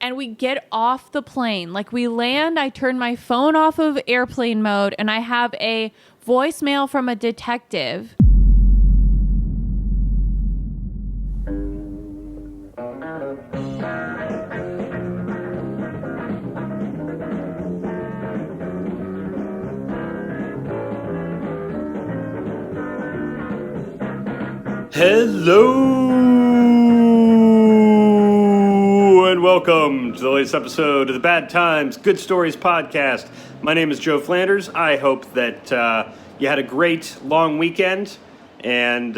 and we get off the plane. Like, we land, I turn my phone off of airplane mode, and I have a voicemail from a detective. Hello and welcome to the latest episode of the Bad Times Good Stories podcast. My name is Joe Flanders. I hope that you had a great long weekend and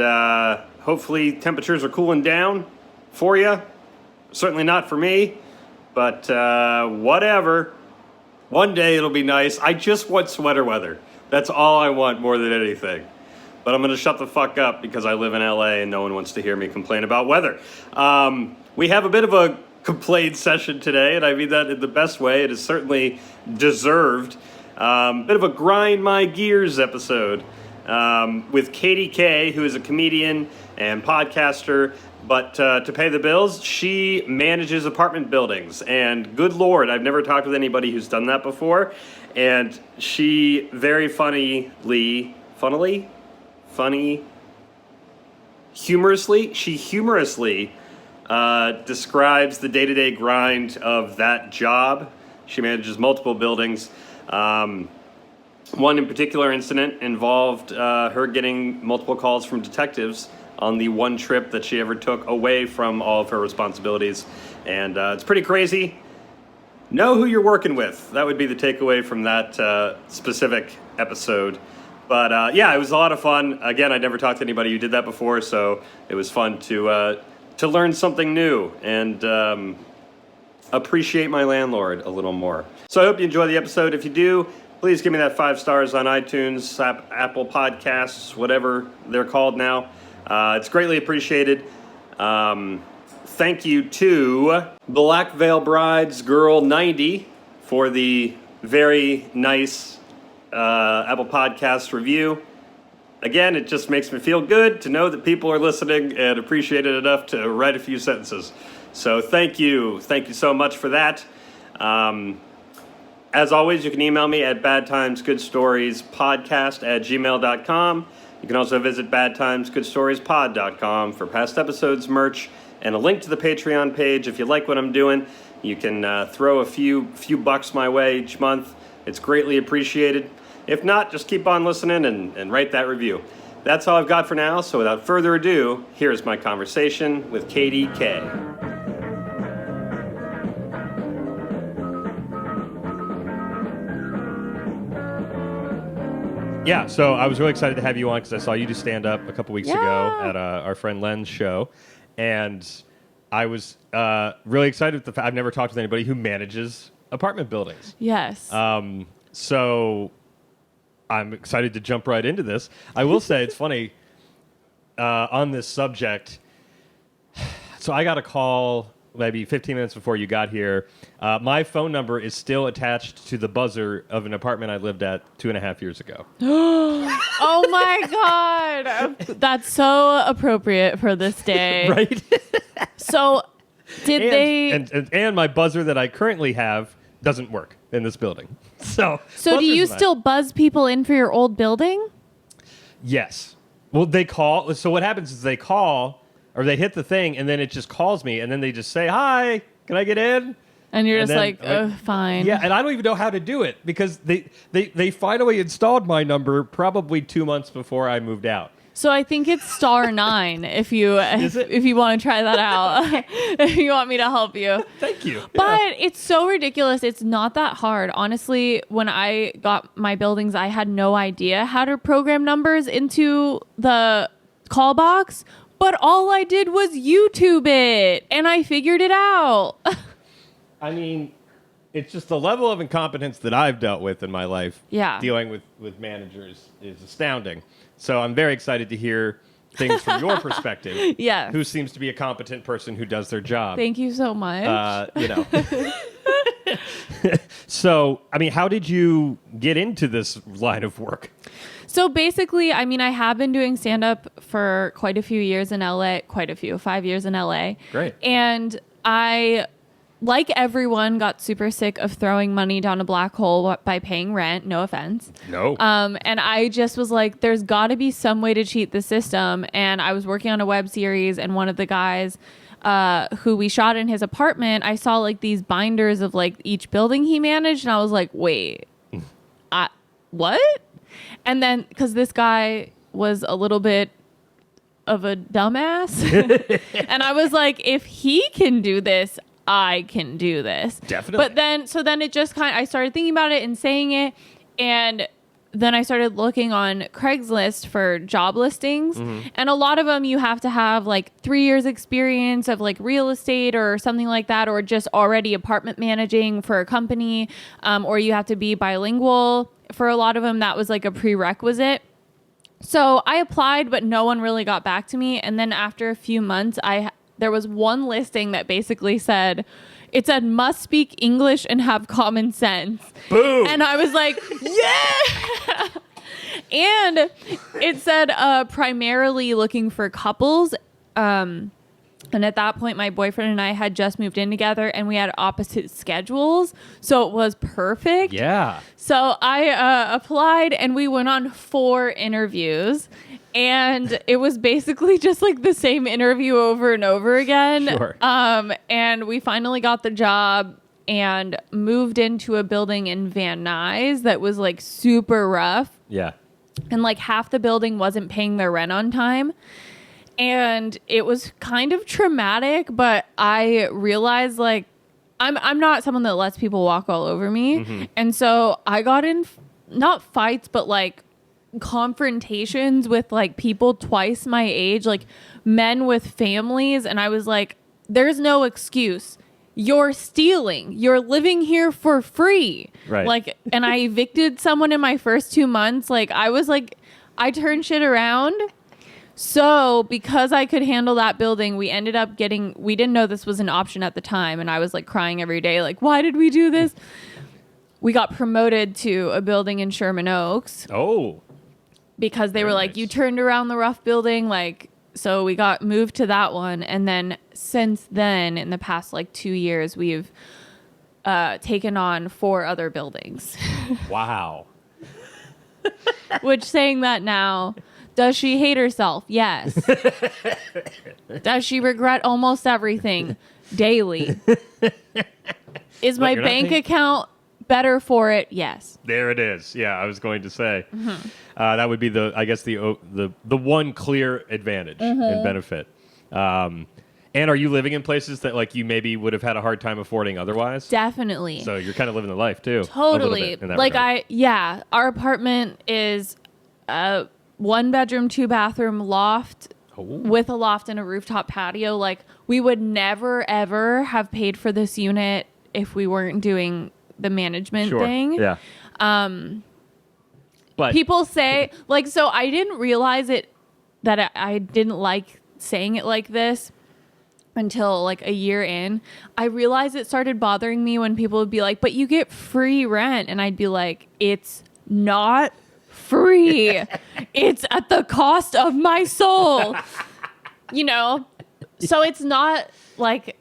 hopefully temperatures are cooling down for you. Certainly not for me, but whatever. One day it'll be nice. I just want sweater weather. That's all I want more than anything. But I'm going to shut the fuck up because I live in LA and no one wants to hear me complain about weather. We have a bit of a complaint session today, and I mean that in the best way. It is certainly deserved. Bit of a grind my gears episode with Katie K, who is a comedian and podcaster. But to pay the bills, she manages apartment buildings. And good Lord, I've never talked with anybody who's done that before. And she very humorously, she humorously describes the day-to-day grind of that job. She manages multiple buildings. One in particular incident involved her getting multiple calls from detectives on the one trip that she ever took away from all of her responsibilities. And it's pretty crazy. Know who you're working with. That would be the takeaway from that specific episode. But yeah, it was a lot of fun. Again, I'd never talked to anybody who did that before, so it was fun to learn something new and appreciate my landlord a little more. So I hope you enjoy the episode. If you do, please give me that 5 stars on iTunes, Apple Podcasts, whatever they're called now. It's greatly appreciated. Thank you to Black Veil Brides Girl 90 for the very nice Apple Podcast review. Again, it just makes me feel good to know that people are listening and appreciate it enough to write a few sentences. So thank you so much for that. As always, you can email me at badtimesgoodstoriespodcast@gmail.com. You can also visit badtimesgoodstoriespod.com for past episodes, merch, and a link to the Patreon page. If you like what I'm doing, you can throw a few bucks my way each month. It's greatly appreciated. If not, just keep on listening and write that review. That's all I've got for now, so without further ado, here's my conversation with Katie K. Yeah, so I was really excited to have you on because I saw you do stand-up a couple weeks ago at our friend Len's show, and I was really excited with the fact I've never talked with anybody who manages apartment buildings. Yes. So I'm excited to jump right into this. I will say it's funny on this subject. So I got a call maybe 15 minutes before you got here. My phone number is still attached to the buzzer of an apartment I lived at 2.5 years ago. Oh my God. That's so appropriate for this day. Right? So and my buzzer that I currently have doesn't work in this building. So do you still buzz people in for your old building? Yes. Well, they call. So what happens is they call or they hit the thing and then it just calls me and then they just say, "Hi, can I get in?" And you're just like, "Oh, fine." Yeah, and I don't even know how to do it because they finally installed my number probably 2 months before I moved out. So I think it's *9 if you want to try that out. If you want me to help you. Thank you. But it's so ridiculous. It's not that hard. Honestly, when I got my buildings, I had no idea how to program numbers into the call box, but all I did was YouTube it and I figured it out. I mean, it's just the level of incompetence that I've dealt with in my life. Yeah. Dealing with managers is astounding. So I'm very excited to hear things from your perspective. Yeah. Who seems to be a competent person who does their job. Thank you so much. So, I mean, how did you get into this line of work? So basically, I mean, I have been doing stand-up for quite a few years in LA. 5 years in LA. Great. And I like everyone, got super sick of throwing money down a black hole by paying rent. No offense. No. And I just was like, there's got to be some way to cheat the system. And I was working on a web series, and one of the guys who we shot in his apartment, I saw like these binders of like each building he managed, and I was like, wait, what? And then, because this guy was a little bit of a dumbass, and I was like, if he can do this, I can do this. Definitely. But then it just I started thinking about it and saying it, and then I started looking on Craigslist for job listings, and a lot of them you have to have like 3 years experience of like real estate or something like that, or just already apartment managing for a company, or you have to be bilingual. For a lot of them, that was like a prerequisite. So I applied, but no one really got back to me. And then after a few months, there was one listing that basically said, must speak English and have common sense. Boom. And I was like, yeah. And it said primarily looking for couples. And at that point, my boyfriend and I had just moved in together, and we had opposite schedules. So it was perfect. Yeah. So I applied, and we went on 4 interviews. And it was basically just like the same interview over and over again. Sure. And we finally got the job and moved into a building in Van Nuys that was like super rough. Yeah. And like half the building wasn't paying their rent on time. And it was kind of traumatic, but I realized like I'm not someone that lets people walk all over me. And so I got in not fights, but like confrontations with like people twice my age, like men with families, and I was like, there's no excuse. You're stealing. You're living here for free. Right. Like, and I evicted someone in my first 2 months. Like, I was like, I turned shit around. So because I could handle that building, we ended up we didn't know this was an option at the time. And I was like crying every day. Like, why did we do this? We got promoted to a building in Sherman Oaks. Oh. Because they were like, nice. you turned around the rough building. Like, so we got moved to that one. And then since then, in the past like 2 years, we've taken on 4 other buildings. Wow. Which, saying that now, does she hate herself? Yes. Does she regret almost everything? Daily. Is my you're not bank paying- account better for it? Yes. There it is. Yeah, I was going to say that would be the one clear advantage and benefit. And are you living in places that like you maybe would have had a hard time affording otherwise? Definitely. So you're kind of living the life too. Totally. In that Like regard. our apartment is 1 bedroom, 2 bathroom loft with a loft and a rooftop patio. Like, we would never ever have paid for this unit if we weren't doing the management thing. Yeah. But People say like, so I didn't realize that I didn't like saying it like this until like a year in. I realized it started bothering me when people would be like, but you get free rent. And I'd be like, it's not free. It's at the cost of my soul. You know? So it's not like,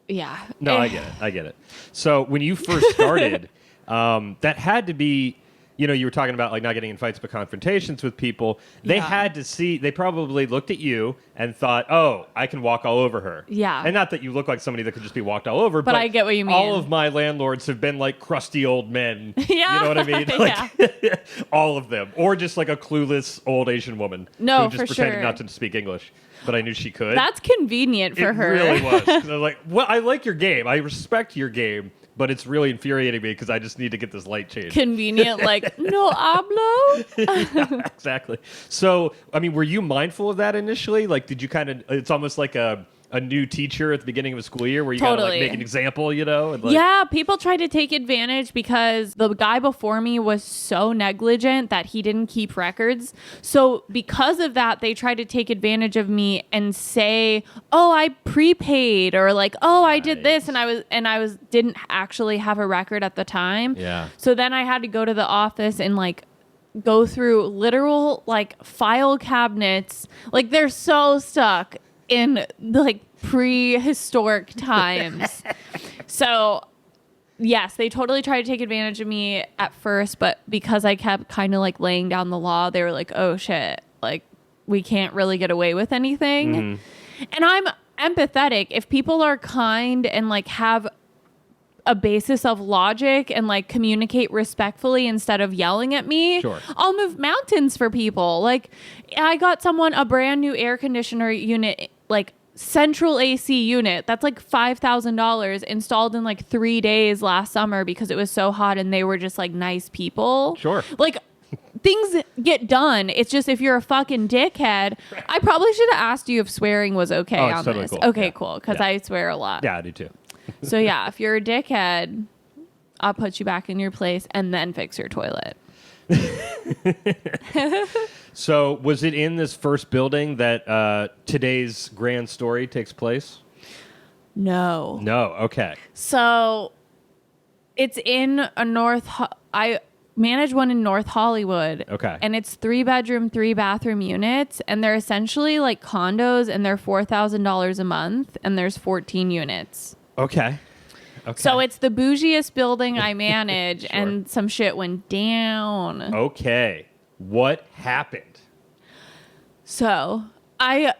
yeah. No, I get it. So when you first started, that had to be, you were talking about like not getting in fights but confrontations with people. They had to see, they probably looked at you and thought, oh, I can walk all over her. Yeah. And not that you look like somebody that could just be walked all over. But I get what you mean. All of my landlords have been like crusty old men. Yeah. You know what I mean? Like, all of them. Or just like a clueless old Asian woman. No, who just for pretended sure. not to speak English. But I knew she could. That's convenient for her. It really was. 'Cause I was like, well, I like your game. I respect your game, but it's really infuriating me because I just need to get this light changed. Convenient, like, no hablo. Yeah, exactly. So, I mean, were you mindful of that initially? Like, did you it's almost like a new teacher at the beginning of a school year where you gotta like make an example, And, like, yeah, people tried to take advantage because the guy before me was so negligent that he didn't keep records. So because of that, they tried to take advantage of me and say, "Oh, I prepaid," or like, "Oh, I did this," and I was didn't actually have a record at the time. Yeah. So then I had to go to the office and like go through literal like file cabinets. Like, they're so stuck in like prehistoric times. So, yes, they totally tried to take advantage of me at first, but because I kept kind of like laying down the law, they were like, oh shit, like we can't really get away with anything. Mm-hmm. And I'm empathetic. If people are kind and like have a basis of logic and like communicate respectfully instead of yelling at me, sure, I'll move mountains for people. Like I got someone a brand new air conditioner unit, like central AC unit that's like $5,000 installed in like 3 days last summer because it was so hot and they were just like nice people. Sure. Like things get done. It's just if you're a fucking dickhead, I probably should have asked you if swearing was okay on totally this. cool. Okay, yeah. cool. Because yeah. I swear a lot. Yeah, I do too. So yeah, if you're a dickhead, I'll put you back in your place and then fix your toilet. So was it in this first building that today's grand story takes place? No. No. Okay. So it's in a I manage one in North Hollywood. Okay. And it's 3-bedroom, 3-bathroom units. And they're essentially like condos and they're $4,000 a month. And there's 14 units. Okay. So it's the bougiest building I manage, Sure. and some shit went down. Okay. What happened? So I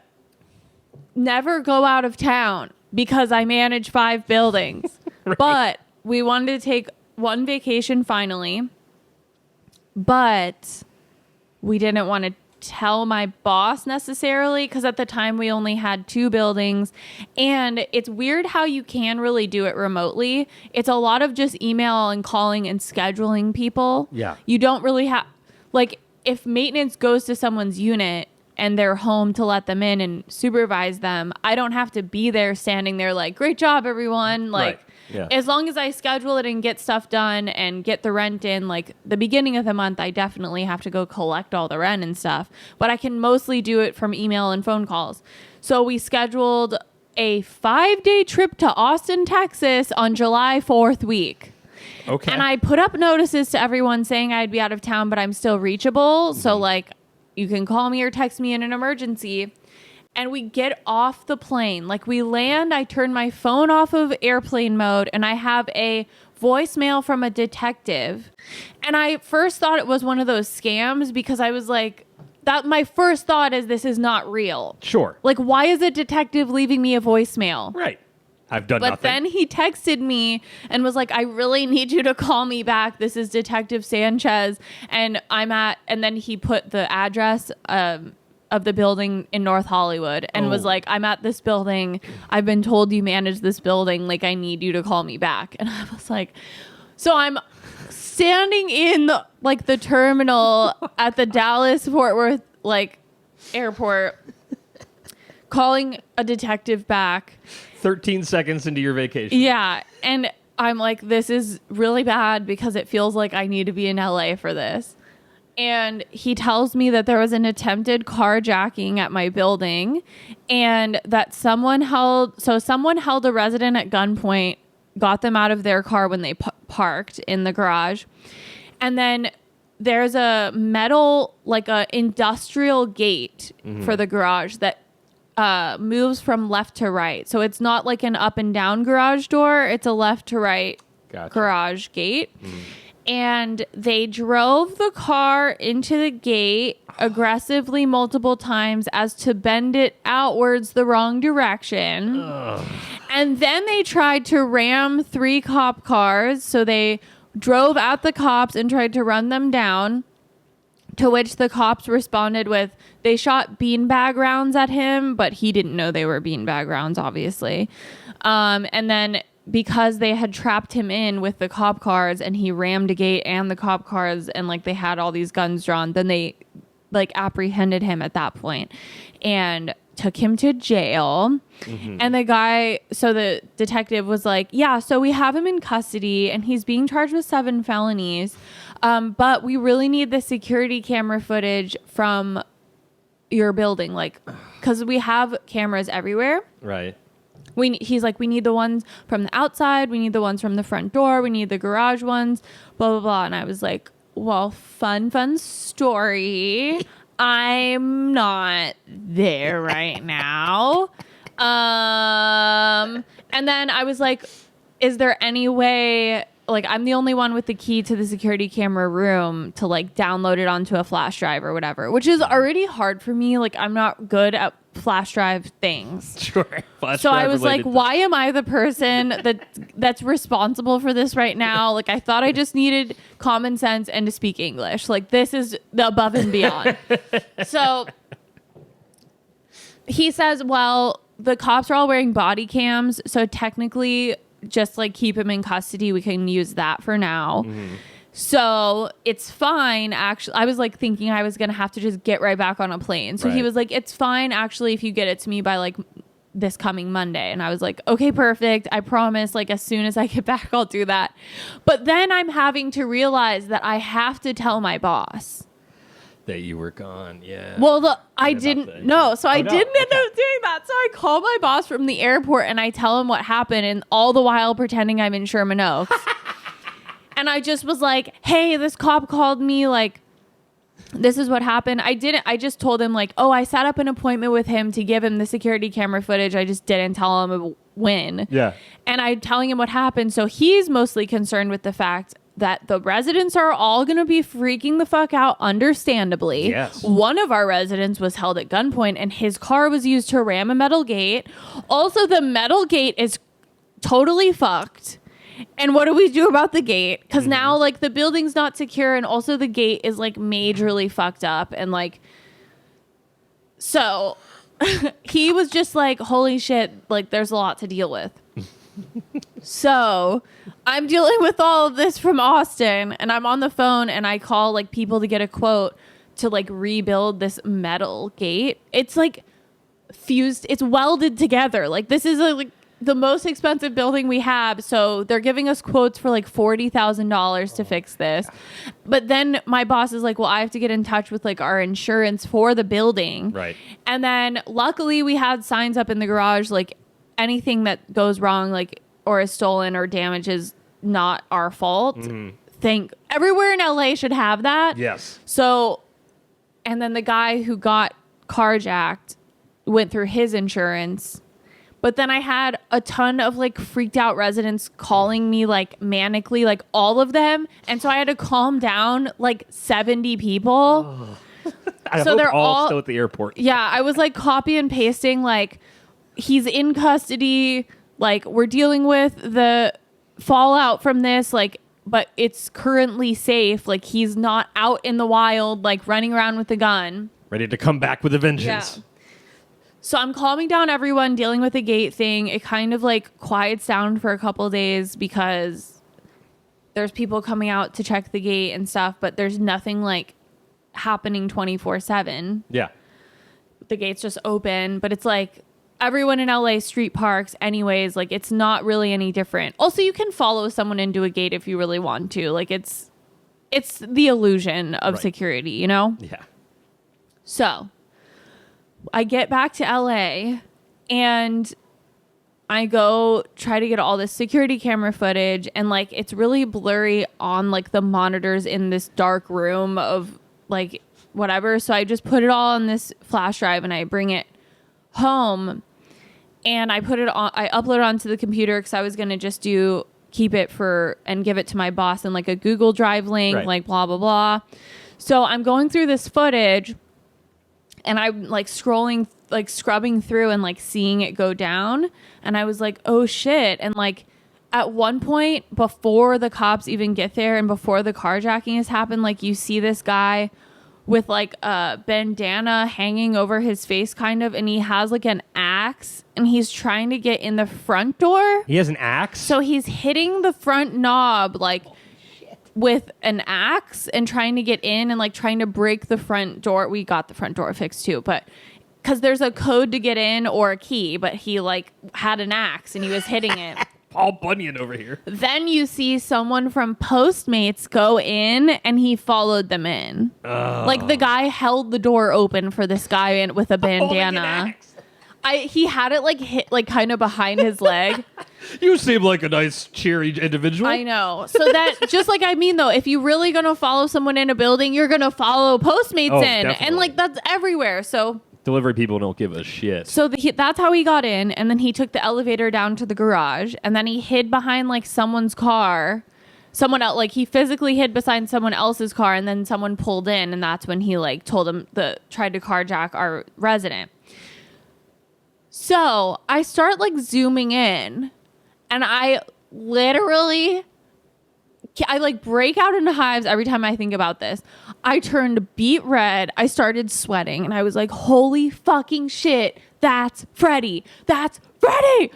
never go out of town because I manage 5 buildings. Right. But we wanted to take one vacation finally. But we didn't want to tell my boss necessarily because at the time we only had 2 buildings, and it's weird how you can really do it remotely. It's a lot of just email and calling and scheduling people. Yeah. You don't really have, like, if maintenance goes to someone's unit and they're home to let them in and supervise them, I don't have to be there standing there like, great job everyone, like, right. Yeah. As long as I schedule it and get stuff done and get the rent in, like the beginning of the month, I definitely have to go collect all the rent and stuff. But I can mostly do it from email and phone calls. So we scheduled a 5-day trip to Austin, Texas on July 4th week. Okay. And I put up notices to everyone saying I'd be out of town, but I'm still reachable. Mm-hmm. So like you can call me or text me in an emergency. And we get off the plane. Like we land, I turn my phone off of airplane mode and I have a voicemail from a detective. And I first thought it was one of those scams because I was like, my first thought is this is not real. Sure. Like, why is a detective leaving me a voicemail? Right. I've done but nothing. But then he texted me and was like, I really need you to call me back. This is Detective Sanchez. And then he put the address, of the building in North Hollywood and was like, I'm at this building. I've been told you manage this building. Like, I need you to call me back. And I was like, so I'm standing in the terminal at the Dallas Fort Worth airport calling a detective back. 13 seconds into your vacation. Yeah. And I'm like, this is really bad because it feels like I need to be in LA for this. And he tells me that there was an attempted carjacking at my building and that someone held a resident at gunpoint, got them out of their car when they parked in the garage. And then there's a metal, like a industrial gate for the garage that moves from left to right. So it's not like an up and down garage door. It's a left to right garage gate. Mm-hmm. And they drove the car into the gate aggressively multiple times as to bend it outwards the wrong direction. Ugh. And then they tried to ram 3 cop cars. So they drove at the cops and tried to run them down, to which the cops responded with, they shot beanbag rounds at him, but he didn't know they were beanbag rounds, obviously. And then because they had trapped him in with the cop cars and he rammed a gate and the cop cars and they had all these guns drawn, then they apprehended him at that point and took him to jail. Mm-hmm. And the detective was like, yeah, so we have him in custody and he's being charged with 7 felonies. But we really need the security camera footage from your building. Cause we have cameras everywhere. Right. He's like, we need the ones from the outside. We need the ones from the front door. We need the garage ones, blah, blah, blah. And I was like, well, fun story. I'm not there right now. And then I was like, is there any way, like, I'm the only one with the key to the security camera room to, like, download it onto a flash drive or whatever, which is already hard for me. Like, I'm not good at flash drive things. Sure. So I was like, why am I the person that's responsible for this right now? Like, I thought I just needed common sense and to speak English. Like, this is the above and beyond. So he says, well, the cops are all wearing body cams. So technically, just like keep him in custody. We can use that for now. Mm-hmm. So it's fine. Actually, I was like thinking I was going to have to just get right back on a plane. So he was like, it's fine. Actually, if you get it to me by like this coming Monday. And I was like, okay, perfect. I promise. Like as soon as I get back, I'll do that. But then I'm having to realize that I have to tell my boss that you were gone. Yeah. Well, I didn't know. So I didn't end up doing that. So I call my boss from the airport and I tell him what happened, and all the while pretending I'm in Sherman Oaks. And I just was like, hey, this cop called me, like, this is what happened. I just told him, like, oh, I set up an appointment with him to give him the security camera footage. I just didn't tell him when. Yeah. And I'm telling him what happened. So he's mostly concerned with the fact that the residents are all going to be freaking the fuck out, understandably. Yes. One of our residents was held at gunpoint and his car was used to ram a metal gate. Also, the metal gate is totally fucked. And what do we do about the gate? Because now, like, the building's not secure, and also the gate is, like, majorly fucked up. And, like, so he was just like, holy shit, like, there's a lot to deal with. So I'm dealing with all of this from Austin, and I'm on the phone, and I call, like, people to get a quote to, like, rebuild this metal gate. It's, like, fused. It's welded together. Like, this is, like, the most expensive building we have. So they're giving us quotes for like $40,000 to fix this. But then my boss is like, well, I have to get in touch with like our insurance for the building. Right. And then luckily we had signs up in the garage, like anything that goes wrong, like, or is stolen or damaged is not our fault. Think everywhere in LA should have that. Yes. So, and then the guy who got carjacked went through his insurance. But then I had a ton of like freaked out residents calling me like manically, like all of them. And so I had to calm down like 70 people. I hope they're all still at the airport. Yeah. I was like copy and pasting, like he's in custody. Like we're dealing with the fallout from this, like, but it's currently safe. Like he's not out in the wild, like running around with a gun. Ready to come back with a vengeance. Yeah. So I'm calming down everyone, dealing with the gate thing. It kind of like quiets down for a couple of days because there's people coming out to check the gate and stuff, but there's nothing like happening 24/7. Yeah. The gate's just open, but it's like everyone in LA street parks anyways, like it's not really any different. Also, you can follow someone into a gate if you really want to. Like it's the illusion of security, you know? Yeah. So I get back to LA and I go try to get all this security camera footage, and like it's really blurry on like the monitors in this dark room of like whatever. So I just put it all on this flash drive and I bring it home and I put it on, I upload it onto the computer because I was going to just keep it for and give it to my boss in like a Google Drive link, like blah, blah, blah. So I'm going through this footage and I'm like scrolling, like scrubbing through and like seeing it go down. And I was like, oh shit. And like at one point before the cops even get there and before the carjacking has happened, like you see this guy with like a bandana hanging over his face kind of. And he has like an axe and he's trying to get in the front door. He has an axe? So he's hitting the front knob like with an axe and trying to get in and like trying to break the front door. We got the front door fixed too, but because there's a code to get in or a key, but he like had an axe and he was hitting it. Paul Bunyan over here. Then you see someone from Postmates go in and he followed them in. Like the guy held the door open for this guy in with a bandana. He had it like hit like kind of behind his leg. You seem like a nice, cheery individual. I know. So that just like I mean though, if you're really gonna follow someone in a building, you're gonna follow Postmates in, definitely. and like that's everywhere. So Delivery people don't give a shit. So that's how he got in, and then he took the elevator down to the garage, and then he hid behind like someone's car. Someone else, like he physically hid behind someone else's car, and then someone pulled in, and that's when he like told him tried to carjack our resident. So I start like zooming in, and I like break out into hives every time I think about this. I turned beet red. I started sweating, and I was like, holy fucking shit. That's Freddie. That's Freddie.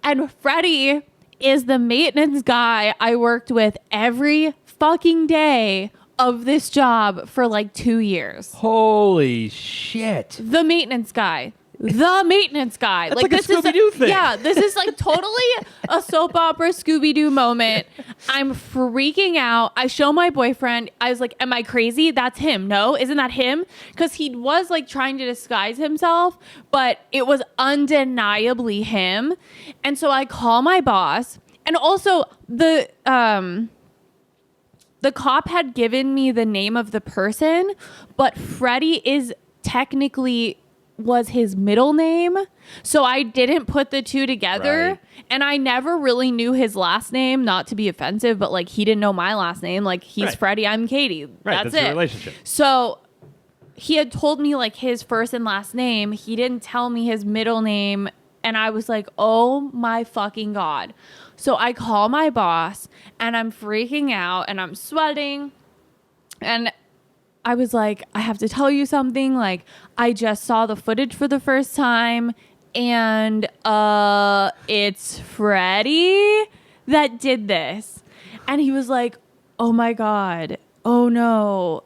And Freddie is the maintenance guy I worked with every fucking day of this job for like 2 years. Holy shit. The maintenance guy. That's like this a Scooby-Doo thing. Yeah, this is like totally a soap opera Scooby-Doo moment. I'm freaking out. I show my boyfriend. I was like, am I crazy? That's him. No, isn't that him? Because he was like trying to disguise himself, but it was undeniably him. And so I call my boss. And also the cop had given me the name of the person, but Freddie is technically was his middle name. So I didn't put the two together. Right. And I never really knew his last name, not to be offensive, but like he didn't know my last name. Like he's Right. Freddie, I'm Katie. Right, That's your it. relationship. So he had told me like his first and last name. He didn't tell me his middle name. And I was like, oh my fucking God. So I call my boss and I'm freaking out and I'm sweating. And I was like, I have to tell you something. Like, I just saw the footage for the first time, and it's Freddie that did this. And he was like, oh my God. Oh no.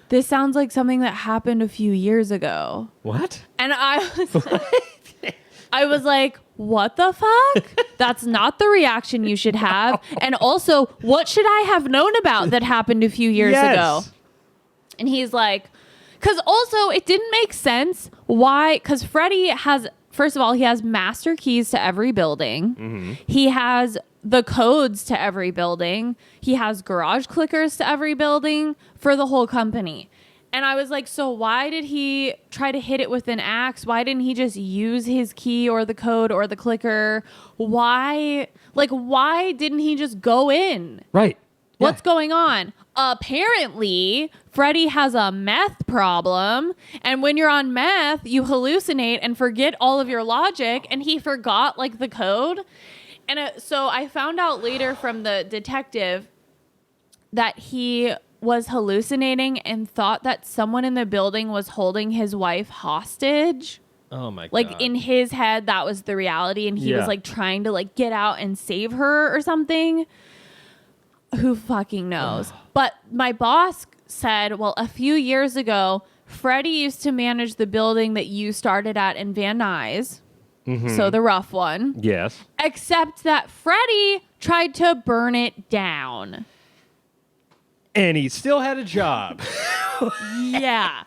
This sounds like something that happened a few years ago. What? And I was like, what the fuck? That's not the reaction you should have. And also, what should I have known about that happened a few years ago? And he's like, because also it didn't make sense. Why? Because Freddie has, first of all, he has master keys to every building. Mm-hmm. He has the codes to every building. He has garage clickers to every building for the whole company. And I was like, so why did he try to hit it with an axe? Why didn't he just use his key or the code or the clicker? Why didn't he just go in? Right. What's going on? Apparently, Freddie has a meth problem. And when you're on meth, you hallucinate and forget all of your logic. And he forgot like the code. And so I found out later from the detective that he was hallucinating and thought that someone in the building was holding his wife hostage. Oh my God. Like in his head, that was the reality. And he was like trying to like get out and save her or something. Who fucking knows? But my boss said, well, a few years ago, Freddie used to manage the building that you started at in Van Nuys. Mm-hmm. So the rough one. Yes. Except that Freddie tried to burn it down. And he still had a job. Yeah.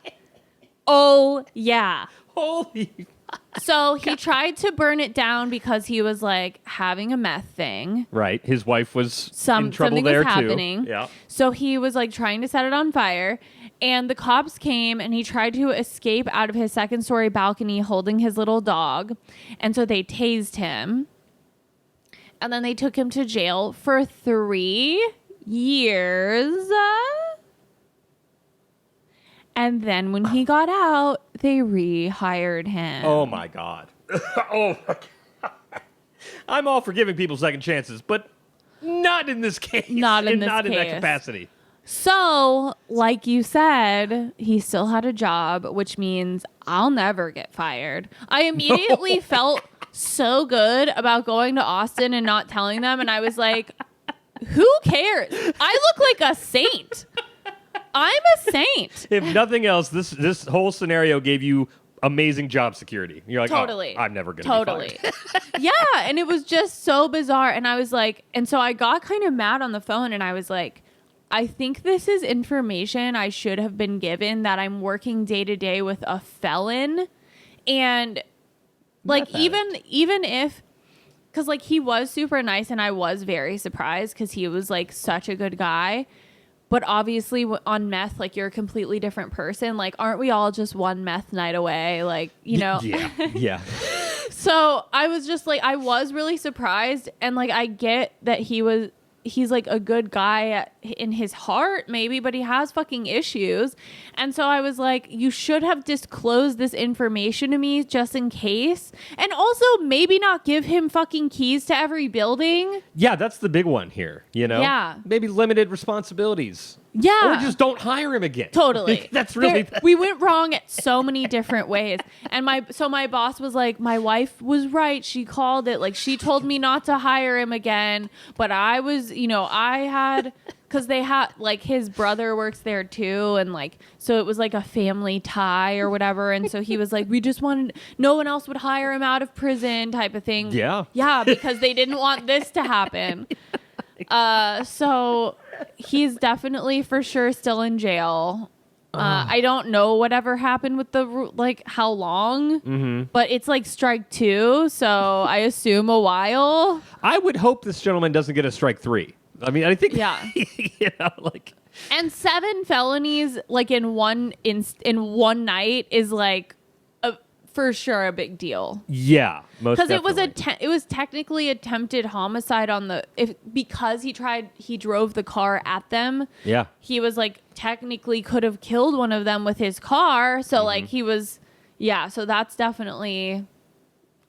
Oh, yeah. Holy. So he tried to burn it down because he was like having a meth thing. Right. His wife was in trouble something there was too. happening. Yeah. So he was like trying to set it on fire. And the cops came and he tried to escape out of his second story balcony holding his little dog. And so they tased him. And then they took him to jail for 3 years. And then when he got out, they rehired him. Oh my God. Oh my God. I'm all for giving people second chances, but not in this case. Not in that case. capacity. So, like you said, he still had a job, which means I'll never get fired. I immediately felt so good about going to Austin and not telling them. And I was like, who cares? I look like a saint. I'm a saint. If nothing else, this whole scenario gave you amazing job security. You're like, totally. Oh, I'm never going to be fired. Yeah, and it was just so bizarre. And I was like, and so I got kind of mad on the phone and I was like, I think this is information I should have been given, that I'm working day to day with a felon. And like, even if, because like he was super nice and I was very surprised because he was like such a good guy. but obviously on meth, like, you're a completely different person. Like, aren't we all just one meth night away? Like, you know? Yeah. Yeah. So I was just like, I was really surprised. And like, I get that he's like a good guy in his heart, maybe, but he has fucking issues. And so I was like, you should have disclosed this information to me just in case. And also maybe not give him fucking keys to every building. Yeah, that's the big one here, you know? Yeah. Maybe limited responsibilities. Yeah. Or just don't hire him again. Totally. That's really... We went wrong at so many different ways. And my boss was like, my wife was right. She called it. Like, she told me not to hire him again. But I was, because they had, like, his brother works there too. And like, so it was like a family tie or whatever. And so he was like, we just wanted, no one else would hire him out of prison type of thing. Yeah. Yeah, because they didn't want this to happen. So he's definitely for sure still in jail. I don't know whatever happened with how long, but it's like strike 2. So I assume a while. I would hope this gentleman doesn't get a strike 3. I mean, I think, yeah, like, and 7 felonies like in one night is like for sure a big deal. Yeah, most because definitely. it was technically attempted homicide because he drove the car at them. Yeah, he was like technically could have killed one of them with his car. So like he was, so that's definitely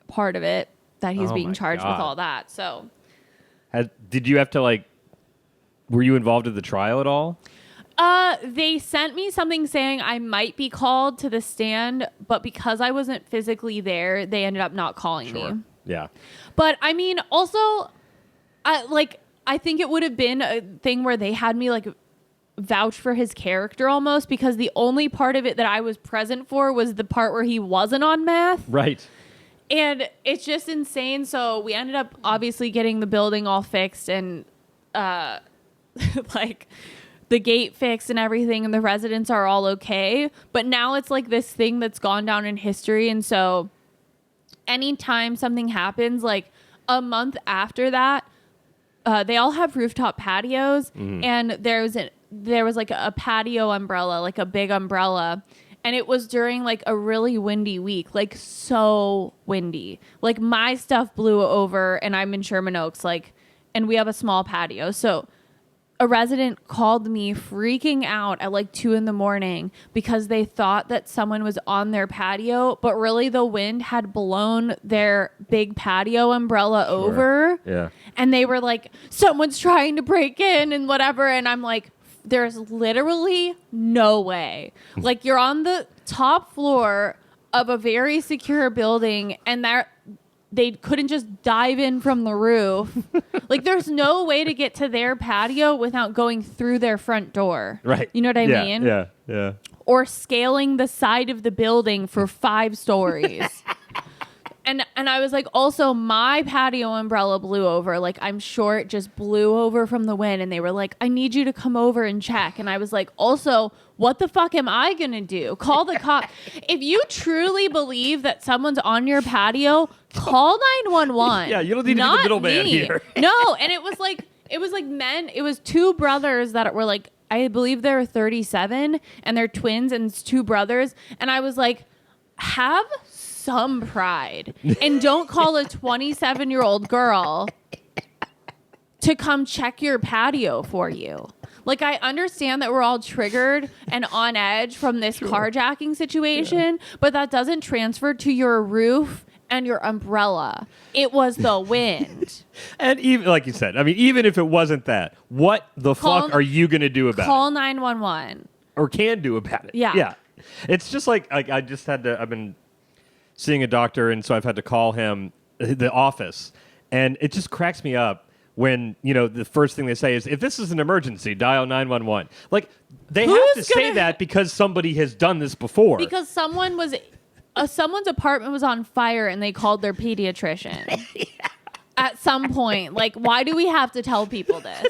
part of it that he's being charged with all that. So did you have to were you involved in the trial at all? They sent me something saying I might be called to the stand, but because I wasn't physically there, they ended up not calling me. Yeah. But I mean, also, I think it would have been a thing where they had me like vouch for his character almost, because the only part of it that I was present for was the part where he wasn't on meth. Right. And it's just insane. So we ended up obviously getting the building all fixed and like the gate fixed and everything, and the residents are all okay. But now it's like this thing that's gone down in history. And so anytime something happens, like a month after that, they all have rooftop patios, and there was like a patio umbrella, like a big umbrella. And it was during like a really windy week, like so windy. Like my stuff blew over, and I'm in Sherman Oaks, and we have a small patio. So a resident called me freaking out at like 2 a.m. because they thought that someone was on their patio, but really the wind had blown their big patio umbrella over. Yeah. And they were like, someone's trying to break in and whatever. And I'm like, there's literally no way. Like, you're on the top floor of a very secure building, and they couldn't just dive in from the roof. Like, there's no way to get to their patio without going through their front door. Right. You know what I mean? Yeah, yeah. Or scaling the side of the building for 5 stories. And I was like, also, my patio umbrella blew over. Like, I'm sure it just blew over from the wind. And they were like, I need you to come over and check. And I was like, also, what the fuck am I going to do? Call the cop. If you truly believe that someone's on your patio, call 911. Yeah, you don't need to be the middleman here. No, and it was like men. It was 2 brothers that were like, I believe they're 37, and they're twins, and it's 2 brothers. And I was like, have some pride and don't call a 27-year-old girl to come check your patio for you. Like, I understand that we're all triggered and on edge from this carjacking situation, but that doesn't transfer to your roof and your umbrella. It was the wind. And even, like you said, I mean, even if it wasn't that, what the fuck are you going to do about it? Call 911. Or can do about it. Yeah. Yeah. It's just like I just had to, I've been seeing a doctor, and so I've had to call him, the office, and it just cracks me up when, the first thing they say is, if this is an emergency, dial 911. Like, they have to say that because somebody has done this before. Because someone's apartment was on fire and they called their pediatrician. At some point. Like, why do we have to tell people this?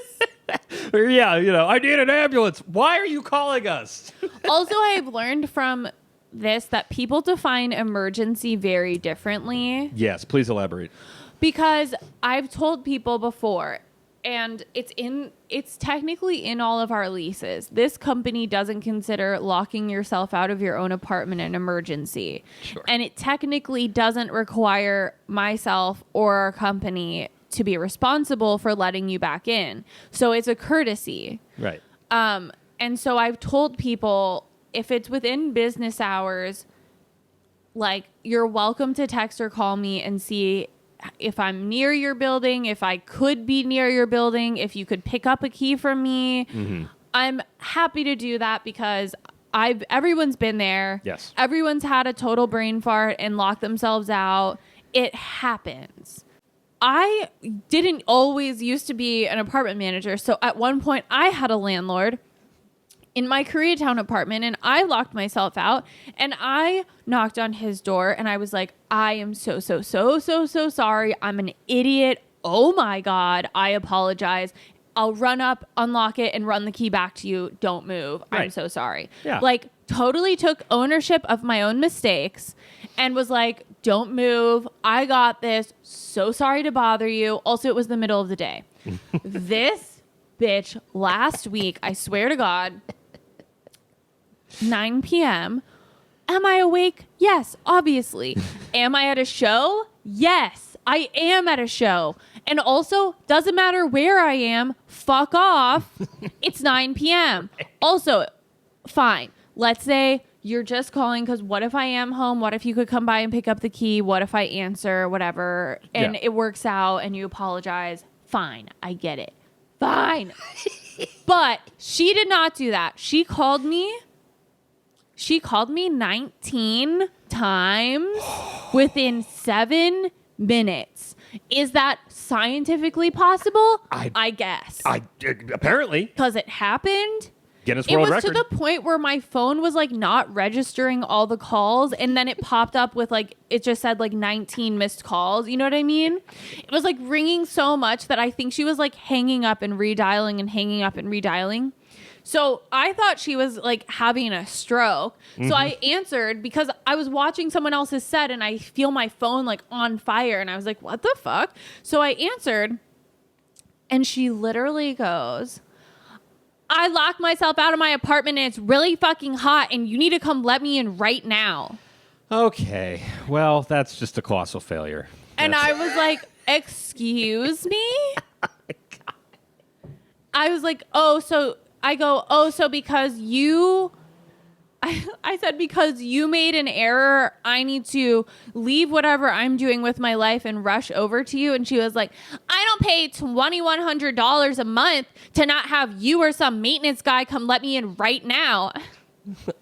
Yeah, I need an ambulance. Why are you calling us? Also, I've learned from this that people define emergency very differently. Yes, please elaborate. Because I've told people before, and it's technically in all of our leases. This company doesn't consider locking yourself out of your own apartment an emergency. Sure. And it technically doesn't require myself or our company to be responsible for letting you back in. So it's a courtesy. Right. And so I've told people, if it's within business hours, like, you're welcome to text or call me and see if I'm near your building, if I could be near your building, if you could pick up a key from me. Mm-hmm. I'm happy to do that because everyone's been there. Yes. Everyone's had a total brain fart and locked themselves out. It happens. I didn't always used to be an apartment manager. So at one point I had a landlord in my Koreatown apartment, and I locked myself out, and I knocked on his door, and I was like, I am so sorry. I'm an idiot. Oh my God. I apologize. I'll run up, unlock it, and run the key back to you. Don't move. Right. I'm so sorry. Yeah. Like, totally took ownership of my own mistakes and was like, don't move. I got this. So sorry to bother you. Also, it was the middle of the day. This bitch last week, I swear to God, 9 p.m. Am I awake? Yes, obviously. Am I at a show? Yes, I am at a show. And also, doesn't matter where I am, fuck off. It's 9 p.m. Also, fine. Let's say you're just calling because what if I am home? What if you could come by and pick up the key? What if I answer? Whatever. And it works out and you apologize. Fine. I get it. Fine. But she did not do that. She called me 19 times within 7 minutes. Is that scientifically possible? I guess. Apparently. Because it happened. Guinness World Record. It was to the point where my phone was like not registering all the calls, and then it popped up with like, it just said like 19 missed calls. You know what I mean? It was like ringing so much that I think she was like hanging up and redialing and hanging up and redialing. So I thought she was like having a stroke. Mm-hmm. So I answered because I was watching someone else's set and I feel my phone like on fire. And I was like, what the fuck? So I answered and she literally goes, I locked myself out of my apartment and it's really fucking hot and you need to come let me in right now. Okay. Well, that's just a colossal failure. And I was like, excuse me? I was like, so because I said, because you made an error, I need to leave whatever I'm doing with my life and rush over to you. And she was like, I don't pay $2,100 a month to not have you or some maintenance guy come let me in right now.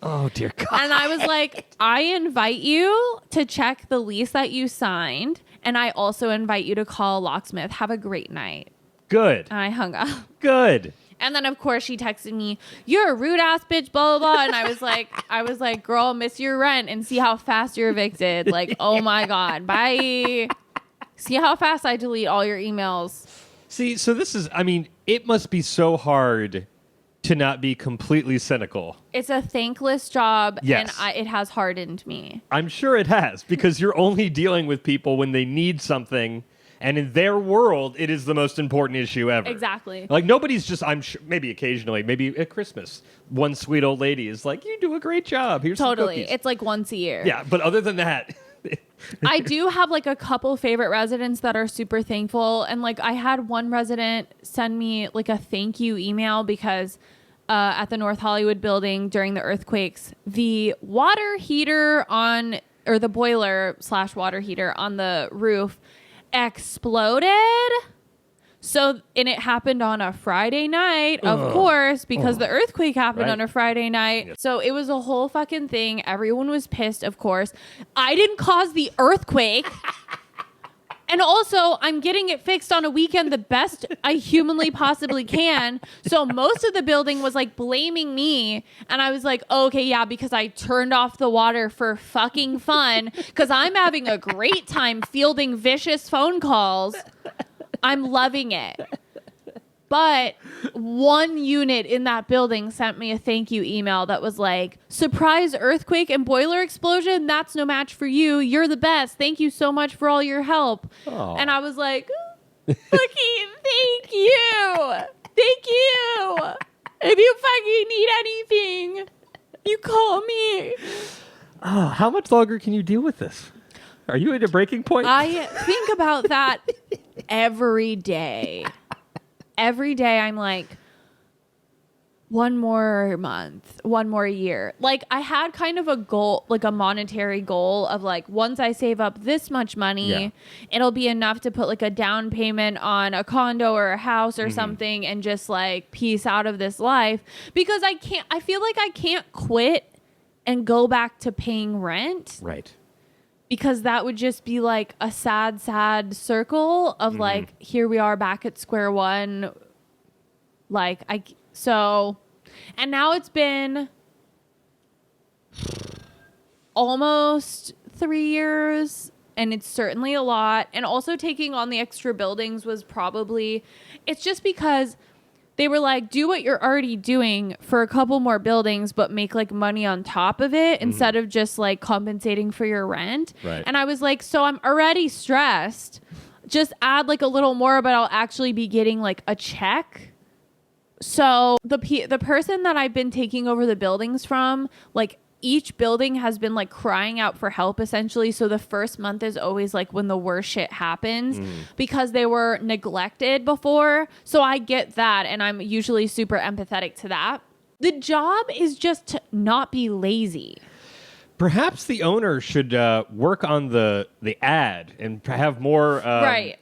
Oh, dear God. And I was like, I invite you to check the lease that you signed. And I also invite you to call a locksmith. Have a great night. Good. And I hung up. Good. And then, of course, she texted me, you're a rude ass bitch, blah, blah, blah. And I was like, girl, miss your rent and see how fast you're evicted. Like, oh my God, bye. See how fast I delete all your emails. See, so this is, I mean, it must be so hard to not be completely cynical. It's a thankless job. Yes. And it has hardened me. I'm sure it has, because you're only dealing with people when they need something. And in their world, it is the most important issue ever. Exactly. Like, nobody's just, I'm sure, maybe occasionally, maybe at Christmas, one sweet old lady is like, you do a great job. Here's some cookies. It's like once a year. Yeah, but other than that. I do have like a couple favorite residents that are super thankful. And like I had one resident send me like a thank you email because at the North Hollywood building during the earthquakes, the water heater or the boiler / water heater on the roof exploded. So, and it happened on a Friday night, of course, because the earthquake happened on a Friday night. Yes. So it was a whole fucking thing. Everyone was pissed, of course. I didn't cause the earthquake. And also, I'm getting it fixed on a weekend the best I humanly possibly can. So most of the building was like blaming me. And I was like, okay, yeah, because I turned off the water for fucking fun. Because I'm having a great time fielding vicious phone calls. I'm loving it. But one unit in that building sent me a thank you email that was like, surprise earthquake and boiler explosion. That's no match for you. You're the best. Thank you so much for all your help. Aww. And I was like, fucking thank you. you need anything, you call me. Oh, how much longer can you deal with this? Are you at a breaking point? I think about that every day. Every day I'm like, one more month, one more year. Like, I had kind of a goal, like a monetary goal of like, once I save up this much money, it'll be enough to put like a down payment on a condo or a house or something and just like peace out of this life. Because I feel like I can't quit and go back to paying rent. Right. Because that would just be like a sad, sad circle of like, here we are back at square one. Like, and now it's been almost 3 years, and it's certainly a lot. And also taking on the extra buildings was probably, it's just because they were like, do what you're already doing for a couple more buildings, but make like money on top of it instead of just like compensating for your rent. Right. And I was like, so I'm already stressed. Just add like a little more, but I'll actually be getting like a check. So the person that I've been taking over the buildings from, like each building has been like crying out for help essentially. So the first month is always like when the worst shit happens because they were neglected before. So I get that. And I'm usually super empathetic to that. The job is just to not be lazy. Perhaps the owner should work on the ad and have more Right.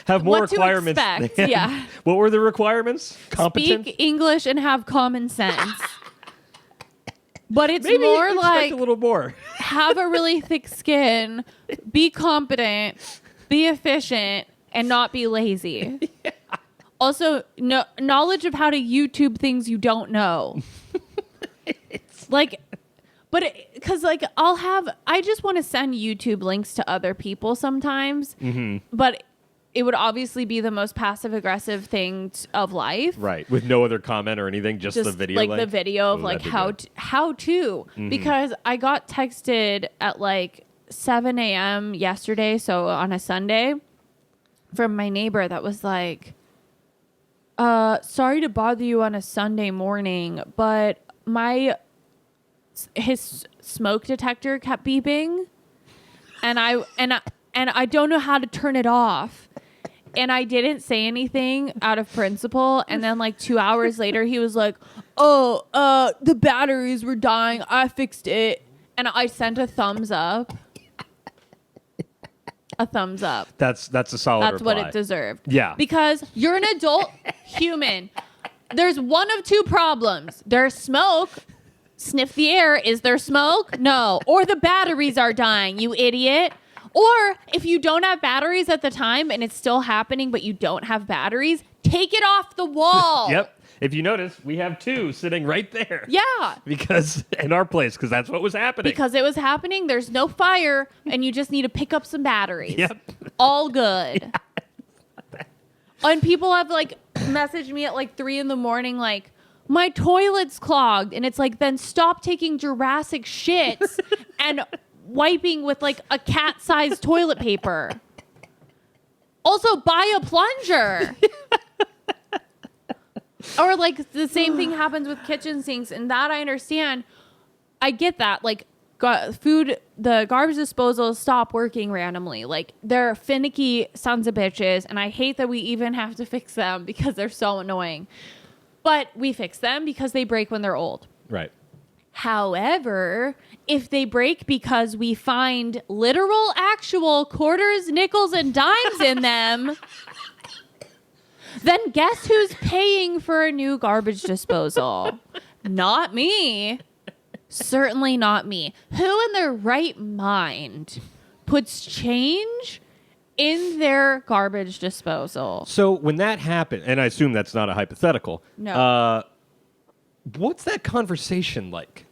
have more What to requirements. expect, yeah. What were the requirements? Competent. Speak English and have common sense. But it's Maybe more expect like a little more. have a really thick skin, be competent, be efficient, and not be lazy. Also, knowledge of how to YouTube things you don't know. Like, but because like I just want to send YouTube links to other people sometimes, but it would obviously be the most passive aggressive thing of life. Right. With no other comment or anything, just the video like link? the video of like how to because I got texted at like 7 a.m. yesterday, so on a Sunday, from my neighbor that was like, sorry to bother you on a Sunday morning, but his smoke detector kept beeping and I don't know how to turn it off. And I didn't say anything out of principle. And then like 2 hours later, he was like, oh, the batteries were dying. I fixed it. And I sent a thumbs up. A thumbs up. That's a solid That's reply. what it deserved. Yeah. Because you're an adult human. There's one of two problems. There's smoke. Sniff the air. Is there smoke? No. Or the batteries are dying, you idiot. Or if you don't have batteries at the time and it's still happening, but you don't have batteries, take it off the wall. Yep. If you notice, we have two sitting right there. Yeah. Because in our place, because that's what was happening. Because it was happening. There's no fire and you just need to pick up some batteries. Yep. All good. And people have like messaged me at like 3 a.m. like, my toilet's clogged. And it's like, then stop taking Jurassic shits and wiping with like a cat-sized toilet paper. Also, buy a plunger. Or like the same thing happens with kitchen sinks, and that I understand. I get that. Like the garbage disposals stop working randomly. Like they're finicky sons of bitches, and I hate that we even have to fix them because they're so annoying. But we fix them because they break when they're old. Right. However, if they break because we find literal, actual quarters, nickels, and dimes in them, then guess who's paying for a new garbage disposal? Not me. Certainly not me. Who in their right mind puts change in their garbage disposal? So when that happened, and I assume that's not a hypothetical. No. What's that conversation like?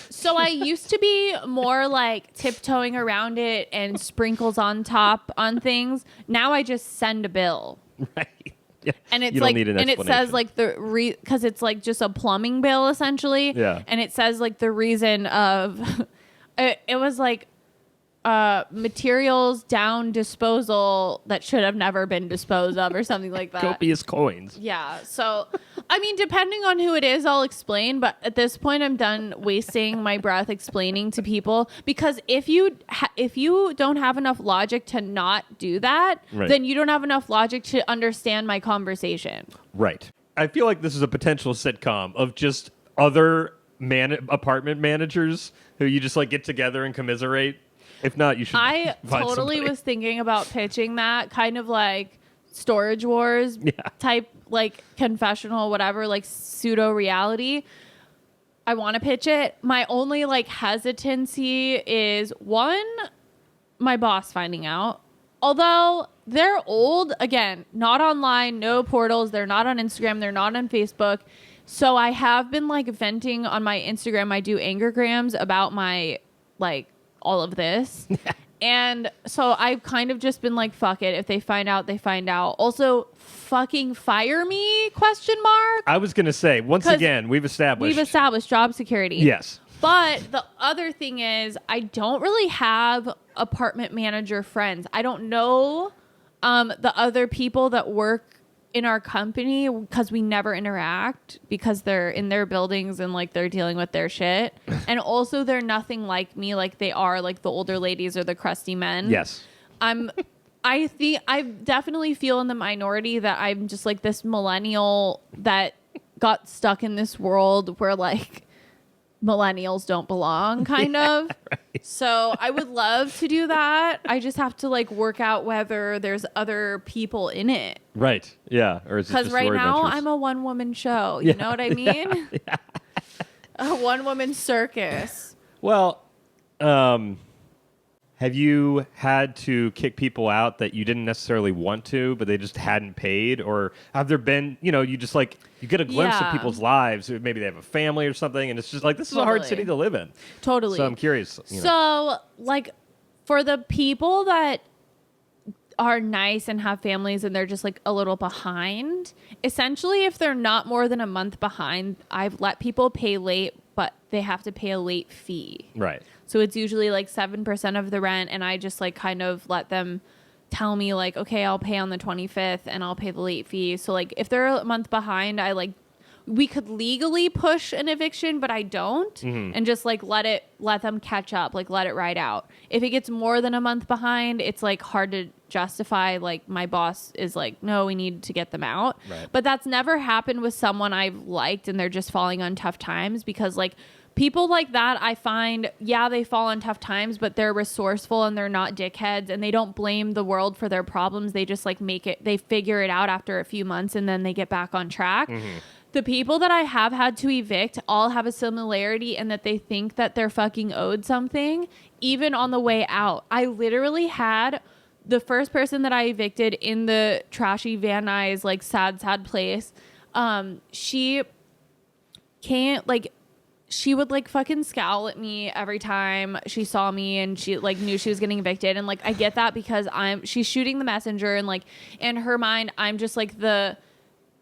So I used to be more like tiptoeing around it and sprinkles on top on things. Now I just send a bill. Right. Yeah. And it's You don't like, need an and it says explanation. like because it's like just a plumbing bill essentially. Yeah. And it says like the reason of, it was like, materials down disposal that should have never been disposed of or something like that. Copious coins. Yeah. So, I mean, depending on who it is, I'll explain. But at this point, I'm done wasting my breath explaining to people, because if you don't have enough logic to not do that, then you don't have enough logic to understand my conversation. Right. I feel like this is a potential sitcom of just other apartment managers who you just like get together and commiserate. If not, you should. I find totally somebody. was thinking about pitching that kind of like Storage Wars type, like confessional, whatever, like pseudo reality. I want to pitch it. My only like hesitancy is one, my boss finding out. Although they're old, again, not online, no portals. They're not on Instagram. They're not on Facebook. So I have been like venting on my Instagram. I do angergrams about my like all of this. And so I've kind of just been like, fuck it. If they find out, they find out. Also, fucking fire me, question mark. I was going to say, once again, we've established job security. Yes. But the other thing is, I don't really have apartment manager friends. I don't know the other people that work in our company, because we never interact, because they're in their buildings and like they're dealing with their shit. And also they're nothing like me, like they are like the older ladies or the crusty men. Yes. I definitely feel in the minority that I'm just like this millennial that got stuck in this world where like millennials don't belong, kind of. Right. So I would love to do that. I just have to like work out whether there's other people in it. Right. Yeah. Or is it because just right your now adventures? I'm a one-woman show. You know what I mean? Yeah. A one-woman circus. Well, have you had to kick people out that you didn't necessarily want to, but they just hadn't paid? Or have there been, you just like, you get a glimpse of people's lives. Maybe they have a family or something, and it's just like, this is a hard city to live in. Totally. So I'm curious. So, like, for the people that are nice and have families and they're just like a little behind, essentially, if they're not more than a month behind, I've let people pay late, but they have to pay a late fee. Right. So it's usually like 7% of the rent, and I just like kind of let them tell me like, okay, I'll pay on the 25th and I'll pay the late fee. So like if they're a month behind, we could legally push an eviction, but I don't, and just like let them catch up, like let it ride out. If it gets more than a month behind, it's like hard to justify. Like my boss is like, no, we need to get them out. Right. But that's never happened with someone I've liked and they're just falling on tough times, because like people like that, I find, they fall on tough times, but they're resourceful and they're not dickheads and they don't blame the world for their problems. They just like they figure it out after a few months and then they get back on track. The people that I have had to evict all have a similarity in that they think that they're fucking owed something, even on the way out. I literally had the first person that I evicted in the trashy Van Nuys, like sad place. She can't like, she would like fucking scowl at me every time she saw me, and she like knew she was getting evicted. And like, I get that because she's shooting the messenger, and like in her mind, I'm just like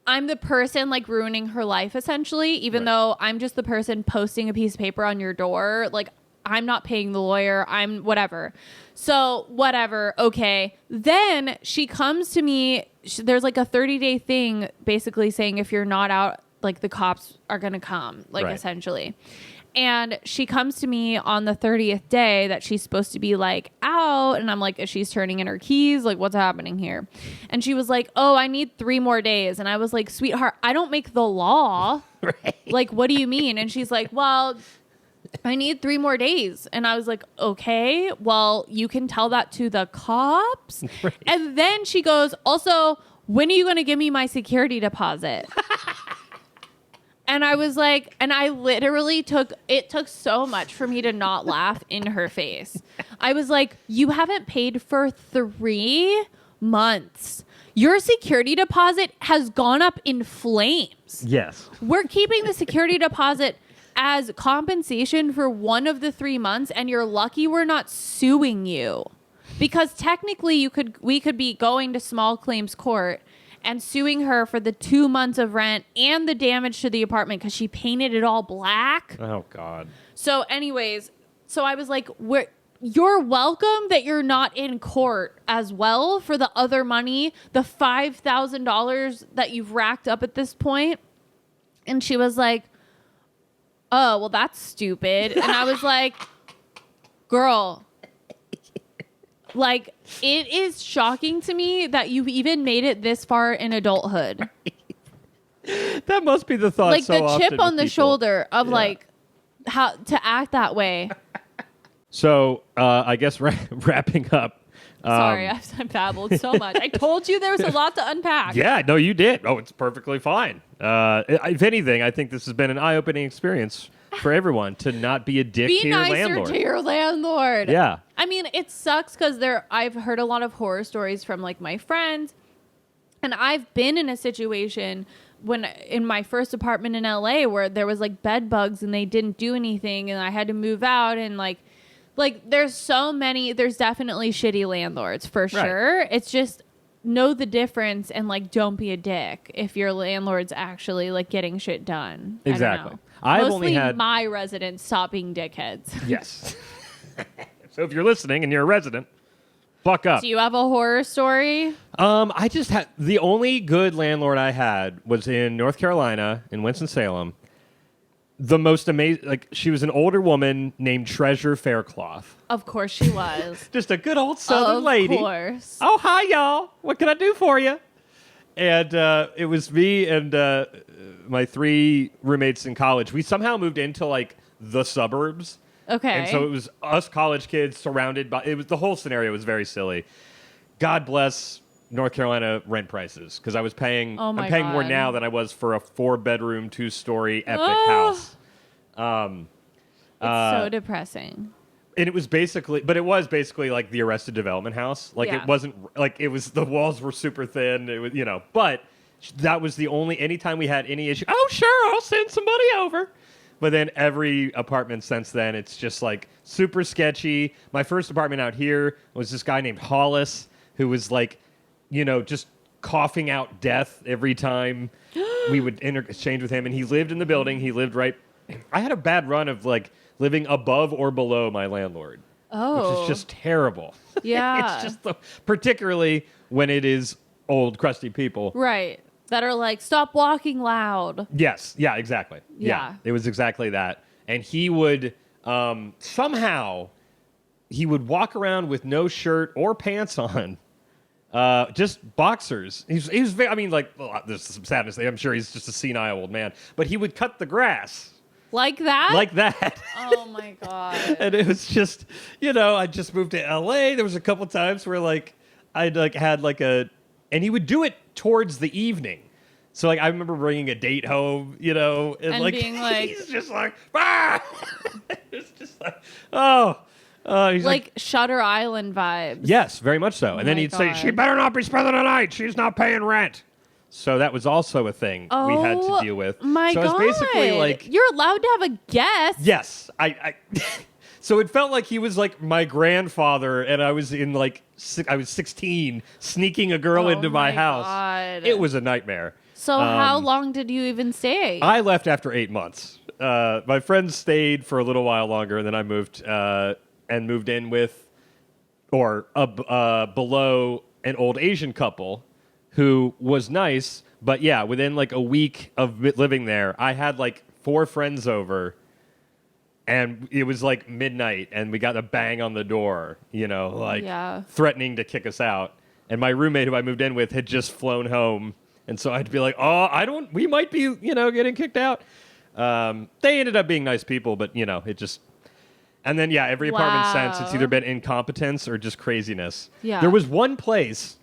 I'm the person like ruining her life essentially, even though I'm just the person posting a piece of paper on your door. Like I'm not paying the lawyer. I'm whatever. So whatever. Okay. Then she comes to me. There's like a 30-day thing basically saying if you're not out, like the cops are going to come, like essentially. And she comes to me on the 30th day that she's supposed to be like out. And I'm like, is she turning in her keys? Like, what's happening here? And she was like, oh, I need 3 more days. And I was like, sweetheart, I don't make the law. Like, what do you mean? And she's like, well, I need 3 more days. And I was like, okay, well, you can tell that to the cops. And then she goes, also, when are you going to give me my security deposit? And I was like, and I literally took so much for me to not laugh in her face. I was like, you haven't paid for 3 months. Your security deposit has gone up in flames. Yes. We're keeping the security deposit as compensation for 1 of the 3 months, and you're lucky we're not suing you. Because technically we could be going to small claims court and suing her for the 2 months of rent and the damage to the apartment because she painted it all black. Oh, God. So anyways, I was like, you're welcome that you're not in court as well for the other money, the $5,000 that you've racked up at this point. And she was like, oh, well, that's stupid. And I was like, girl, like, it is shocking to me that you've even made it this far in adulthood. That must be the thought. Like so the often chip on with the people. shoulder of like how to act that way. So I guess wrapping up. Sorry, I babbled so much. I told you there was a lot to unpack. Yeah, no, you did. Oh, it's perfectly fine. If anything, I think this has been an eye-opening experience for everyone to not be a dick to Be your nicer landlord. to your landlord. Yeah. I mean, it sucks because I've heard a lot of horror stories from like my friends, and I've been in a situation in my first apartment in LA where there was like bed bugs and they didn't do anything, and I had to move out, and like there's definitely shitty landlords for sure. Right. It's just know the difference and like don't be a dick if your landlord's actually like getting shit done. Exactly. I've only had my residents stop being dickheads. Yes. So if you're listening and you're a resident, fuck up. Do you have a horror story? I just had the only good landlord I had was in North Carolina in Winston-Salem. The most amazing, like she was an older woman named Treasure Faircloth. Of course she was. Just a good old Southern lady. Of course. Oh, hi y'all. What can I do for you? And it was me and my 3 roommates in college. We somehow moved into like the suburbs. Okay. And so it was us college kids surrounded by, the whole scenario was very silly. God bless North Carolina rent prices, because I was paying, I'm paying more now than I was for a 4-bedroom, 2-story epic house. It's so depressing. And it was basically like the Arrested Development house. Like it wasn't like it was, the walls were super thin. It was, but that was the only, anytime we had any issue, oh sure, I'll send somebody over. But then every apartment since then, it's just like super sketchy. My first apartment out here was this guy named Hollis, who was like, just coughing out death every time we would exchange with him. And he lived in the building. He lived right. I had a bad run of like living above or below my landlord. Oh. Which is just terrible. Yeah. It's just particularly when it is old, crusty people. Right. That are like, stop walking loud. Yes. Yeah, exactly. Yeah. It was exactly that. And he would somehow he would walk around with no shirt or pants on. Just boxers. He was very, I mean, like, there's some sadness. I'm sure he's just a senile old man. But he would cut the grass. Like that? Like that. Oh, my God. And it was just, I just moved to LA. There was a couple times where, like, I'd, like, had, like, and he would do it towards the evening. So, like, I remember bringing a date home, and like, being like, he's just like, ah! It's just like, oh. He's like Shutter Island vibes. Yes, very much so. And then he'd say, God. she better not be spending the night. She's not paying rent. So that was also a thing we had to deal with. My God. So it's basically like, you're allowed to have a guest. yes, I so it felt like he was like my grandfather, and I was in like I was 16, sneaking a girl into my house. God. It was a nightmare. So how long did you even stay? I left after 8 months. My friends stayed for a little while longer, and then I moved in with, or below, an old Asian couple who was nice, but yeah, within like a week of living there, I had like 4 friends over, and it was like midnight, and we got a bang on the door, threatening to kick us out. And my roommate who I moved in with had just flown home, and so I'd be like, oh, we might be, getting kicked out. They ended up being nice people, but it just... And then, yeah, every apartment since, it's either been incompetence or just craziness. Yeah. There was one place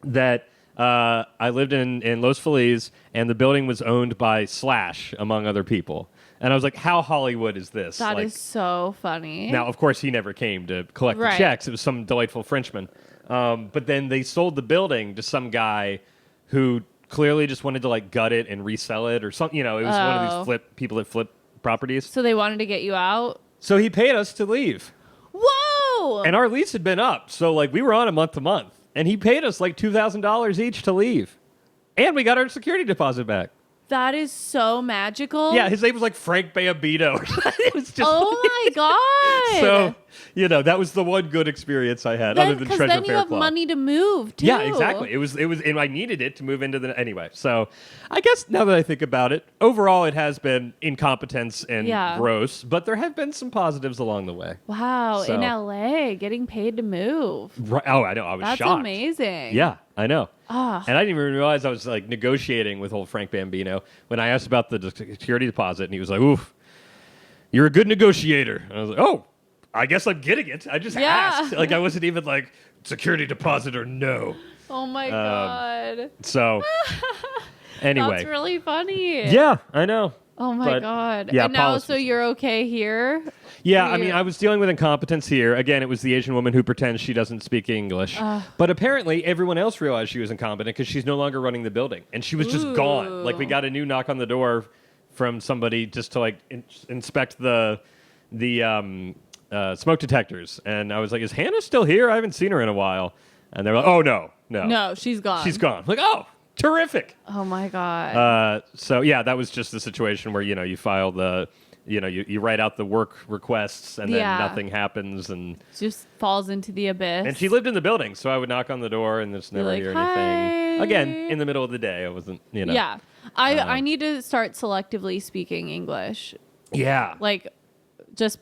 that I lived in Los Feliz, and the building was owned by Slash, among other people. And I was like, how Hollywood is this? That is so funny. Now, of course, he never came to collect the checks. It was some delightful Frenchman. But then they sold the building to some guy who clearly just wanted to, like, gut it and resell it or something. It was one of these people that flip properties. So they wanted to get you out? So he paid us to leave. Whoa! And our lease had been up. So, like, we were on a month to month. And he paid us, like, $2,000 each to leave. And we got our security deposit back. That is so magical. Yeah, his name was, like, Frank Bayabito. It was just... Oh, my God. So, That was the one good experience I had, other than Treasure Fair Then you have Club. money to move, too. Yeah, exactly. It was, and I needed it to move into anyway. So I guess now that I think about it, overall it has been incompetence and gross, but there have been some positives along the way. Wow, in LA, getting paid to move. Right. Oh, I know. I was shocked. That's amazing. Yeah, I know. Ah. And I didn't even realize I was like negotiating with old Frank Bambino when I asked about the security deposit, and he was like, "Oof, you're a good negotiator." And I was like, "Oh, I guess I'm getting it. I just asked. Like I wasn't even like security deposit or no." Oh my God. So anyway, that's really funny. Yeah, I know. Oh my God. Yeah, and now, so you're okay here? Yeah, I mean, I was dealing with incompetence here. Again, it was the Asian woman who pretends she doesn't speak English. But apparently, everyone else realized she was incompetent because she's no longer running the building. And she was just gone. Like, we got a new knock on the door from somebody just to, like, inspect the smoke detectors. And I was like, is Hannah still here? I haven't seen her in a while. And they're like, oh, no. No, she's gone. She's gone. I'm like, oh, terrific. Oh, my God. So, yeah, that was just the situation where, you file the... you write out the work requests and then nothing happens and just falls into the abyss. And she lived in the building, so I would knock on the door and just never hear anything. Again, in the middle of the day, I wasn't, Yeah, I need to start selectively speaking English. Yeah, like just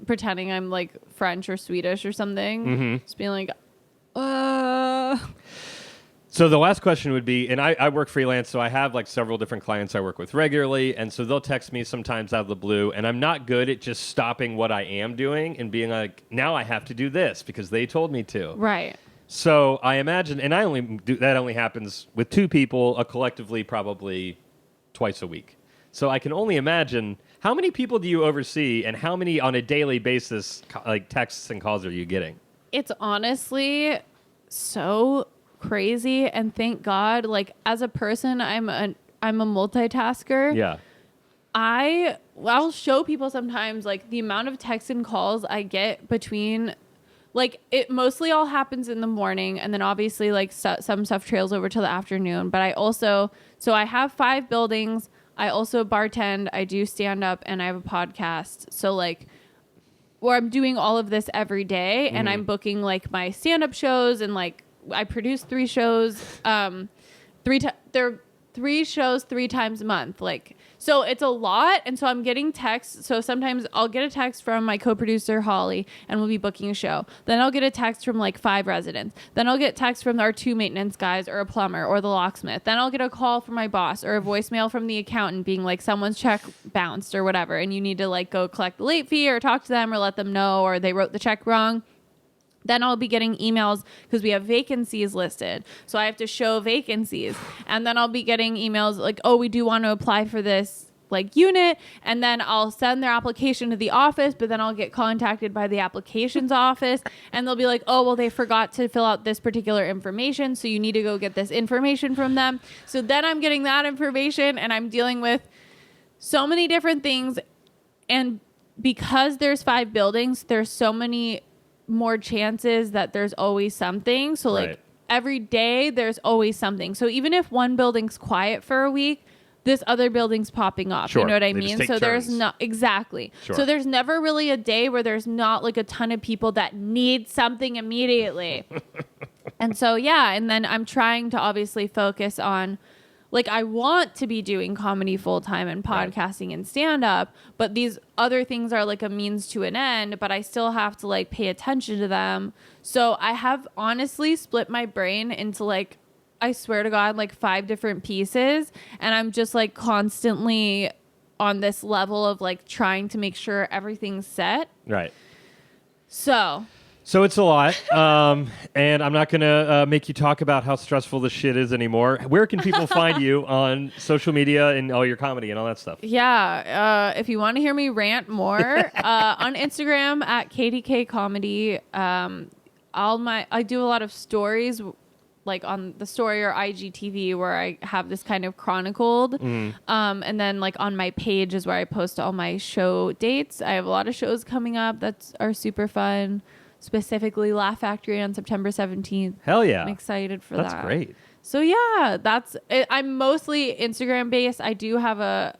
pretending I'm like French or Swedish or something. Mm-hmm. Just being like, So the last question would be, and I work freelance, so I have like several different clients I work with regularly, and so they'll text me sometimes out of the blue, and I'm not good at just stopping what I am doing and being like, now I have to do this because they told me to. Right. So I imagine, and that only happens with two people, collectively probably twice a week. So I can only imagine, how many people do you oversee, and how many on a daily basis, like texts and calls, are you getting? It's honestly so crazy, and thank God, like as a person, I'm a multitasker. Yeah. I'll show people sometimes like the amount of texts and calls I get between, like, it mostly all happens in the morning, and then obviously like some stuff trails over till the afternoon. But I have 5 buildings. I also bartend, I do stand up, and I have a podcast. So like, where I'm doing all of this every day, and I'm booking like my stand up shows, and like I produce 3 shows, they're 3 shows 3 times a month. Like, so it's a lot. And so I'm getting texts. So sometimes I'll get a text from my co-producer Holly, and we'll be booking a show. Then I'll get a text from like 5 residents. Then I'll get text from our 2 maintenance guys, or a plumber, or the locksmith. Then I'll get a call from my boss, or a voicemail from the accountant being like, someone's check bounced or whatever, and you need to like go collect the late fee or talk to them or let them know, or they wrote the check wrong. Then I'll be getting emails because we have vacancies listed. So I have to show vacancies. And then I'll be getting emails like, oh, we do want to apply for this like unit. And then I'll send their application to the office, but then I'll get contacted by the applications office, and they'll be like, oh, well, they forgot to fill out this particular information, so you need to go get this information from them. So then I'm getting that information, and I'm dealing with so many different things. And because there's 5 buildings, there's so many more chances that there's always something. So like every day there's always something. So even if one building's quiet for a week, this other building's popping up. Sure. You know what I They mean? just take So there's turns. not exactly. Sure. So there's never really a day where there's not like a ton of people that need something immediately. And so and then I'm trying to obviously focus on, like, I want to be doing comedy full time and podcasting and stand up, but these other things are like a means to an end, but I still have to like pay attention to them. So I have honestly split my brain into like, I swear to God, like 5 different pieces. And I'm just like constantly on this level of like trying to make sure everything's set. Right. So it's a lot, and I'm not going to make you talk about how stressful this shit is anymore. Where can people find you on social media and all your comedy and all that stuff? Yeah, if you want to hear me rant more, on Instagram at KDK Comedy. I do a lot of stories, like on the story or IGTV, where I have this kind of chronicled. And then like on my page is where I post all my show dates. I have a lot of shows coming up that are super fun. Specifically Laugh Factory on September 17th. Hell yeah. I'm excited for that. That's great. So yeah, that's it. I'm mostly Instagram based. I do have a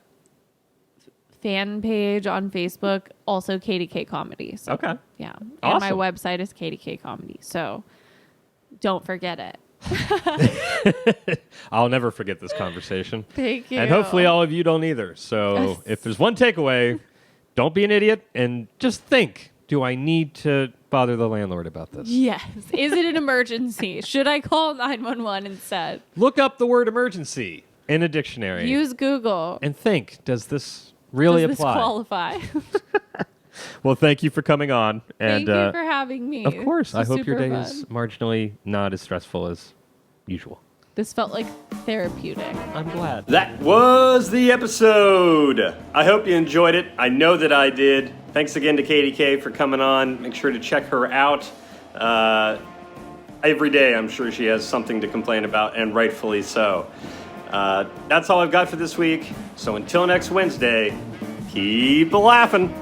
fan page on Facebook, also KDK Comedy. So, Okay. Yeah. And Awesome. my website is KDK Comedy. So don't forget it. I'll never forget this conversation. Thank you. And hopefully all of you don't either. So Yes. if there's one takeaway, don't be an idiot and just think, do I need to bother the landlord about this? Yes. Is it an emergency? Should I call 911 instead? Look up the word emergency in a dictionary Use Google. and think, does this really Does apply? this qualify? Well, thank you for coming on. And Thank you for having me. of course, I This was hope your super day fun. is marginally not as stressful as usual. This felt like therapeutic. I'm glad. That was the episode. I hope you enjoyed it. I know that I did. Thanks again to KDK for coming on. Make sure to check her out. Every day, I'm sure she has something to complain about, and rightfully so. That's all I've got for this week. So until next Wednesday, keep laughing.